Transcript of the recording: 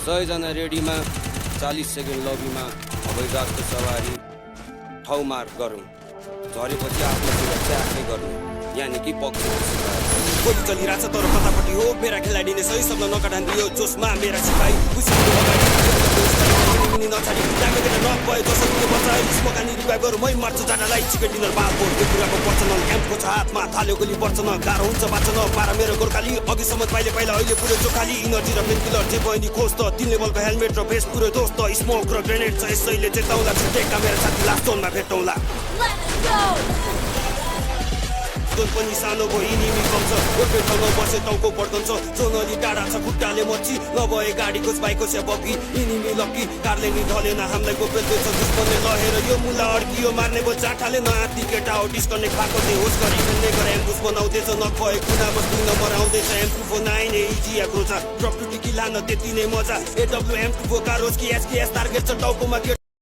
100 जना रेडीमा 40 सेकेन्ड लबीमा हवाईजहाजको सवारी ठाउँ मार्क गरौँ झरेपछि आफ्नो सुरक्षा आफै गर्नु यानि कि पक्ष गोली चलिरहेछ तर कतापट्टि हो मेरा खेलाडीले सही शब्द नकाटान दियो जोसमा मेरा सिपाही खुसीको अगाडि नछाडी लागेर नभए जसरी बचाए स्मोकानी रिभाइभ गरौँ मै मर्छ जाडालाई चिकन डिनर बालको त्यो कुराको पर्छ न क्याम्पको छ हातमा थाल्यो गोली पर्छ न गाह्रो हुन्छ बाँच्न पारा मेरो गोर्खाली अघिसम्म पहिला अहिले पुरै चोखाली इनर्जी र पेनकिलर जे बहिनी खोज त 3 लेभलको हेलमेट र भेस्ट पुरै दोस्त स्मोक र ग्रेनेड छ यसैले चेताउला छुटेका मेरो साथी लास्ट जोनमा भेटौँला दोन पनि सानो भयो इनिमी कम्छ एउटै ठाउँमा बसे टाउको पड्कन्छ जो नदी टाढा छ खुट्टाले मच्ची नभए गाडीको बाइकको से बगी इनिमी लक्की कारले नि ढलेन हामीलाई गोपेलको छ दुश्मनले लहेर यो मुला अड्कियो मार्ने बो जाठाले नआती केटा हो डिस्कनेक्ट भएको थियो होस गरी खेल्ने गरे एम्बुस बनाउँदैछ नभए कुना बस्नु नम्बर आउँदैछ M249 इजी या क्रोचा ड्रप टु टिकी लान त्यति नै मजा AWM2 कारोस कि SKS टार्गेट छ टाउकोमा